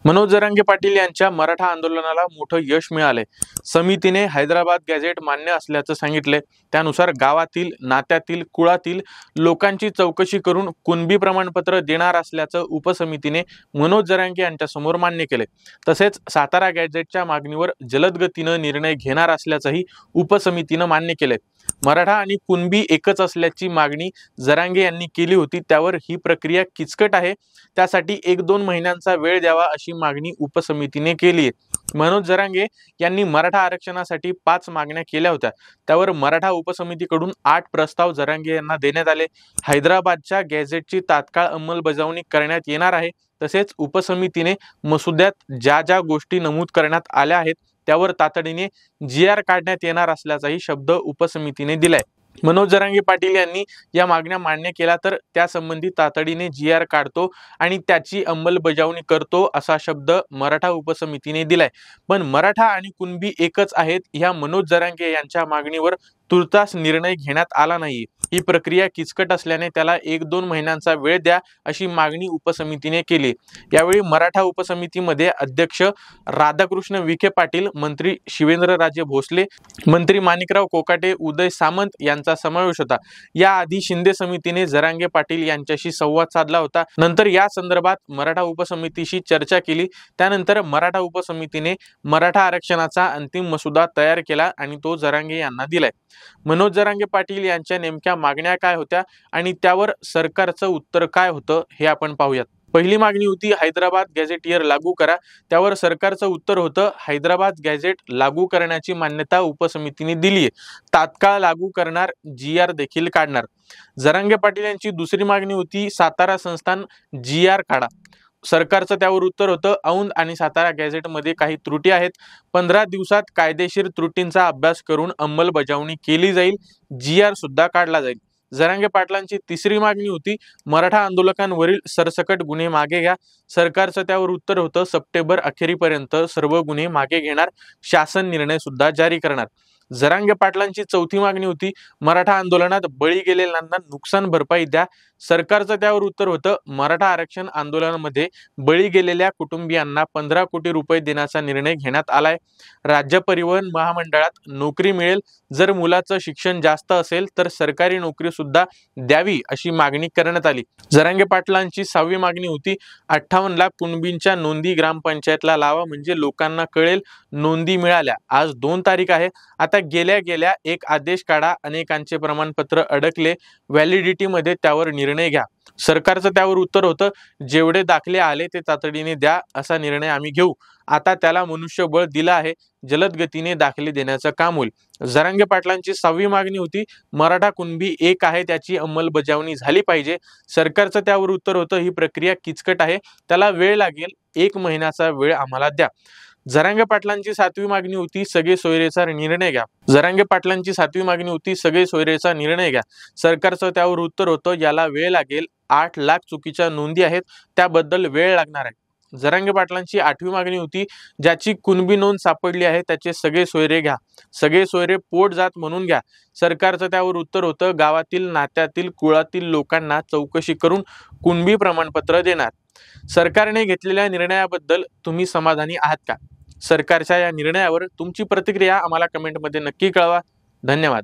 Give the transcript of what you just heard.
मनोज जरांगे पाटील यांच्या मराठा आंदोलनाला मोठं यश मिळाले। समितीने हैदराबाद गॅझेट मान्य असल्याचं सांगितले। त्यानुसार गावातील, नात्यातील, कुळातील लोकांची चौकशी करून कुणबी प्रमाणपत्र देणार असल्याचं उपसमितीने मनोज जरांगे यांच्या समोर मान्य केले। तसेच सातारा गॅझेटच्या मागणीवर जलद गतीने निर्णय घेणार असल्याचंही उपसमितीने मान्य केले। मराठा आणि कुणबी एकच असल्याची मागणी जरांगे यांनी केली होती, त्यावर ही प्रक्रिया किचकट आहे, त्यासाठी 1-2 महिन्यांचा वेळ द्यावा अशी मागणी उपसमितीने केली आहे। मनोज जरांगे यांनी मराठा आरक्षणासाठी 5 मागण्या केल्या होत्या, त्यावर मराठा उपसमितीकडून 8 प्रस्ताव जरांगे यांना देण्यात आले। हैदराबादच्या गॅझेटची तात्काळ अंमलबजावणी करण्यात येणार आहे। तसेच उपसमितीने मसुद्यात ज्या ज्या गोष्टी नमूद करण्यात आल्या आहेत त्यावर तातडीने GR काढण्यात येणार असल्याचाही शब्द उपसमितीने दिलाय। मनोज जरांगे पाटील यांनी या मागण्या मान्य केल्या तर त्यासंबंधी तातडीने GR काढतो आणि त्याची अंमलबजावणी करतो असा शब्द मराठा उपसमितीने दिलाय। पण मराठा आणि कुणबी एकच आहेत या मनोज जरांगे यांच्या मागणीवर तुर्तास निर्णय घेण्यात आला नाही। ही प्रक्रिया किचकट असल्याने त्याला 1-2 महिन्यांचा वेळ द्या अशी मागणी उपसमितीने केली। यावेळी मराठा उपसमितीमध्ये अध्यक्ष राधाकृष्ण विखे पाटील, मंत्री शिवेंद्रराजे भोसले, मंत्री माणिकराव कोकाटे, उदय सामंत यांचा समावेश होता। याआधी शिंदे समितीने जरांगे पाटील यांच्याशी संवाद साधला होता। नंतर या संदर्भात मराठा उपसमितीशी चर्चा केली। त्यानंतर मराठा उपसमितीने मराठा आरक्षणाचा अंतिम मसुदा तयार केला आणि तो जरांगे यांना दिलाय। मनोज जरांगे पाटील यांच्या नेमक्या मागण्या काय होत्या आणि त्यावर सरकारचं उत्तर काय होतं हे आपण पाहूयात। पहिली मागणी होती हैदराबाद गॅझेटियर लागू करा। त्यावर सरकारचं उत्तर होतं हैदराबाद गॅझेट लागू करण्याची मान्यता उपसमितीने दिली आहे, तात्काळ लागू करणार, GR देखील काढणार। जरांगे पाटील यांची दुसरी मागणी होती सातारा संस्थान GR काढा। सरकारचं त्यावर उत्तर होतं औंध आणि सातारा गॅझेटमध्ये काही त्रुटी आहेत, 15 दिवसात कायदेशीर त्रुटींचा अभ्यास करून अंमलबजावणी केली जाईल, GR सुद्धा काढला जाईल। जरांगे पाटलांची तिसरी मागणी होती मराठा आंदोलकांवरील सरसकट गुन्हे मागे घ्या। सरकारचं त्यावर उत्तर होतं सप्टेंबर अखेरीपर्यंत सर्व गुन्हे मागे घेणार, शासन निर्णय सुद्धा जारी करणार। जरांगे पाटलांची चौथी मागणी होती मराठा आंदोलनात बळी गेलेल्यांना नुकसान भरपाई द्या। सरकारचं त्यावर उत्तर होतं मराठा आरक्षण आंदोलनामध्ये बळी गेलेल्या कुटुंबियांना 15 कोटी रुपये देण्याचा निर्णय घेण्यात आलाय। राज्य परिवहन महामंडळात नोकरी मिळेल, जर मुलाचं शिक्षण जास्त असेल तर सरकारी नोकरी सुद्धा द्यावी अशी मागणी करण्यात आली। जरांगे पाटलांची 6वी मागणी होती 58 लाख कुणबींच्या नोंदी ग्रामपंचायतला लावा, म्हणजे लोकांना कळेल नोंदी मिळाल्या। आज 2 तारीख आहे, आता गेल्या एक आदेश काढा, अनेकांचे प्रमाणपत्र अडकले, व्हॅलिडिटी मध्ये त्यावर निर्णय घ्या। सरकारचं त्यावर उत्तर होतं जेवढे दाखले आले ते तातडीने द्या, असा निर्णय आम्ही घेऊ। आता त्याला मनुष्यबळ दिलं आहे, जलद गतीने दाखले देण्याचं काम होईल। जरांगे पाटलांची 6वी मागणी होती मराठा कुणबी एक आहे, त्याची अंमलबजावणी झाली पाहिजे। सरकारचं त्यावर उत्तर होतं ही प्रक्रिया किचकट आहे, त्याला वेळ लागेल, 1 महिन्याचा वेळ आम्हाला द्या। जरांगे पाटलांची 7वी मागणी होती सगळे सोयरेचा निर्णय घ्या। जरांगे पाटलांची 7वी मागणी होती सगळे सोयरेचा निर्णय घ्या। सरकारचं त्यावर उत्तर होतं याला वेळ लागेल, 8 लाख चुकीच्या नोंदी आहेत, त्याबद्दल वेळ लागणार आहे। जरांगे पाटलांची 8वी मागणी होती ज्याची कुणबी नोंद सापडली आहे त्याचे सगळे सोयरे घ्या, सगळे सोयरे पोट जात म्हणून घ्या। सरकारचं त्यावर उत्तर होतं गावातील, नात्यातील, कुळातील लोकांना चौकशी करून कुणबी प्रमाणपत्र देणार। सरकारने घेतलेल्या निर्णयाबद्दल तुम्ही समाधानी आहात का? सरकारच्या या निर्णयावर तुमची प्रतिक्रिया आम्हाला कमेंटमध्ये नक्की कळवा। धन्यवाद।